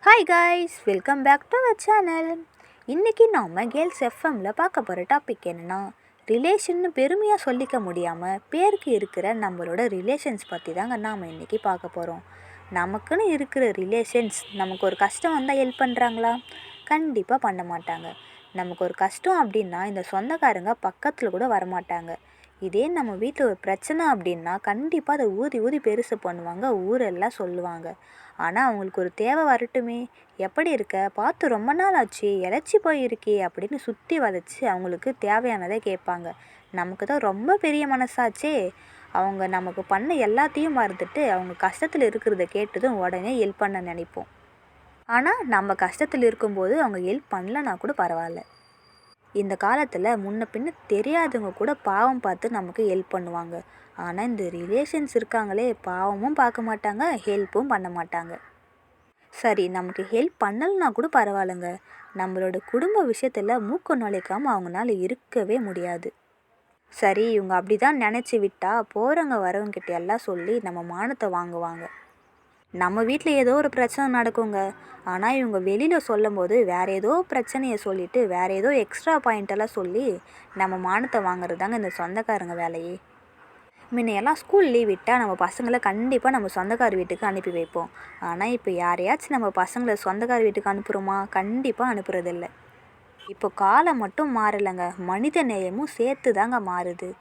Hi guys, welcome back to our channel. இன்றைக்கி நாம் girls எஃப்எம்மில் பார்க்க போகிற டாபிக் என்னென்னா, ரிலேஷன்னு பெருமையாக சொல்லிக்க முடியாமல் பேருக்கு இருக்கிற நம்மளோட ரிலேஷன்ஸ் பற்றி தாங்க நாம் இன்றைக்கி பார்க்க போகிறோம். நமக்குன்னு இருக்கிற ரிலேஷன்ஸ் நமக்கு ஒரு கஷ்டம் வந்தால் ஹெல்ப் பண்ணுறாங்களா? கண்டிப்பாக பண்ண மாட்டாங்க. நமக்கு ஒரு கஷ்டம் அப்படின்னா இந்த சொந்தக்காரங்க பக்கத்தில் கூட வரமாட்டாங்க. இதே நம்ம வீட்டில் ஒரு பிரச்சனை அப்படின்னா கண்டிப்பாக அதை ஊதி ஊதி பெருசு பண்ணுவாங்க, ஊரெல்லாம் சொல்லுவாங்க. ஆனால் அவங்களுக்கு ஒரு தேவை வரட்டுமே, எப்படி இருக்க, பார்த்து ரொம்ப நாள் ஆச்சு, இளைச்சி போயிருக்கே அப்படின்னு சுற்றி வளைச்சி அவங்களுக்கு தேவையானதை கேட்பாங்க. நமக்கு தான் ரொம்ப பெரிய மனசாச்சே, அவங்க நமக்கு பண்ண எல்லாத்தையும் மறந்துட்டு அவங்க கஷ்டத்தில் இருக்கிறத கேட்டதும் உடனே ஹெல்ப் பண்ண நினைப்போம். ஆனால் நம்ம கஷ்டத்தில் இருக்கும்போது அவங்க ஹெல்ப் பண்ணலன்னா கூட பரவாயில்ல. இந்த காலத்தில் முன்ன பின்ன தெரியாதவங்க கூட பாவம் பார்த்து நமக்கு ஹெல்ப் பண்ணுவாங்க. ஆனால் இந்த ரிலேஷன்ஸ் இருக்காங்களே, பாவமும் பார்க்க மாட்டாங்க, ஹெல்ப்பும் பண்ண மாட்டாங்க. சரி, நமக்கு ஹெல்ப் பண்ணலைன்னா கூட பரவாயில்லைங்க, நம்மளோட குடும்ப விஷயத்தில் மூக்க நுழைக்காமல் அவங்களால இருக்கவே முடியாது. சரி, இவங்க அப்படி தான் நினச்சி விட்டால் போகிறவங்க வரவங்கிட்ட எல்லாம் சொல்லி நம்ம மானத்தை வாங்குவாங்க. நம்ம வீட்டில் ஏதோ ஒரு பிரச்சனை நடக்குங்க, ஆனால் இவங்க வெளியில் சொல்லும் போது வேறு ஏதோ பிரச்சனையை சொல்லிவிட்டு வேறு ஏதோ எக்ஸ்ட்ரா பாயிண்டெல்லாம் சொல்லி நம்ம மானத்தை வாங்குறது தாங்க இந்த சொந்தக்காரங்க வேலையே. முன்னையெல்லாம் ஸ்கூல் லீவ் விட்டால் நம்ம பசங்களை கண்டிப்பாக நம்ம சொந்தக்கார வீட்டுக்கு அனுப்பி வைப்போம். ஆனால் இப்போ யாரையாச்சும் நம்ம பசங்களை சொந்தக்கார வீட்டுக்கு அனுப்புகிறோமா? கண்டிப்பாக அனுப்புறதில்லை. இப்போ காலம் மட்டும் மாறலைங்க, மனித நேயமும் சேர்த்து தாங்க மாறுது.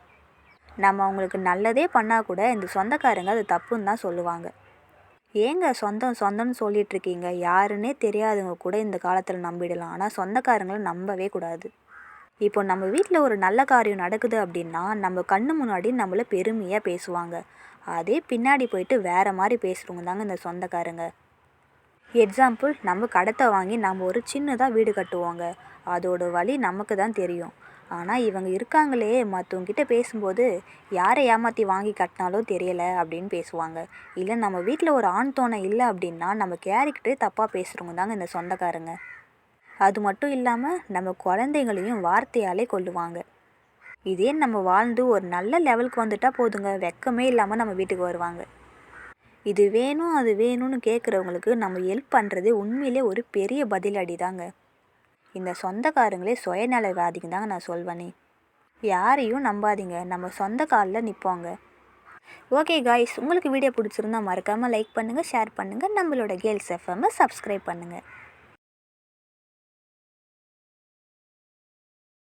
நம்ம அவங்களுக்கு நல்லதே பண்ணால் கூட இந்த சொந்தக்காரங்க அது தப்புன்னு தான் சொல்லுவாங்க. ஏங்க சொந்தம் சொந்தம்னு சொல்லிகிட்ருக்கீங்க? யாருன்னே தெரியாதவங்க கூட இந்த காலத்தில் நம்பிடலாம், ஆனால் சொந்தக்காரங்களை நம்பவே கூடாது. இப்போ நம்ம வீட்டில் ஒரு நல்ல காரியம் நடக்குது அப்படின்னா நம்ம கண்ணு முன்னாடி நம்மளை பெருமையாக பேசுவாங்க. அதே பின்னாடி போயிட்டு வேறு மாதிரி பேசுகிறவங்க தாங்க இந்த சொந்தக்காரங்க. எக்ஸாம்பிள், நம்ம கடத்தை வாங்கி நம்ம ஒரு சின்னதாக வீடு கட்டுவோங்க, அதோட வழி நமக்கு தான் தெரியும். ஆனால் இவங்க இருக்காங்களே, மற்றவங்கிட்ட பேசும்போது யாரை ஏமாற்றி வாங்கி கட்டினாலும் தெரியலை அப்படின்னு பேசுவாங்க. இல்லை நம்ம வீட்டில் ஒரு ஆண் துணை இல்லை அப்படின்னா நம்ம கேரக்டரே தப்பாக பேசுகிறவங்க தாங்க இந்த சொந்தக்காரங்க. அது மட்டும் இல்லாமல் நம்ம குழந்தைங்களையும் வார்த்தையாலே கொல்லுவாங்க. இதே நம்ம வாழ்ந்து ஒரு நல்ல லெவலுக்கு வந்துட்டால் போதுங்க, வெக்கமே இல்லாமல் நம்ம வீட்டுக்கு வருவாங்க. இது வேணும் அது வேணும்னு கேட்குறவங்களுக்கு நம்ம ஹெல்ப் பண்ணுறது உண்மையிலே ஒரு பெரிய பதிலடி தாங்க. இந்த சொந்தக்காரங்களே சுயநலவாதிங்க தாங்க நான் சொல்வேனே. யாரையும் நம்பாதீங்க, நம்ம சொந்த காலில் நிற்போங்க. ஓகே காய்ஸ், உங்களுக்கு வீடியோ பிடிச்சிருந்தா மறக்காமல் லைக் பண்ணுங்கள், ஷேர் பண்ணுங்கள், நம்மளோட கேர்ள்ஸ் எஃப்எம்மை சப்ஸ்கிரைப் பண்ணுங்கள்.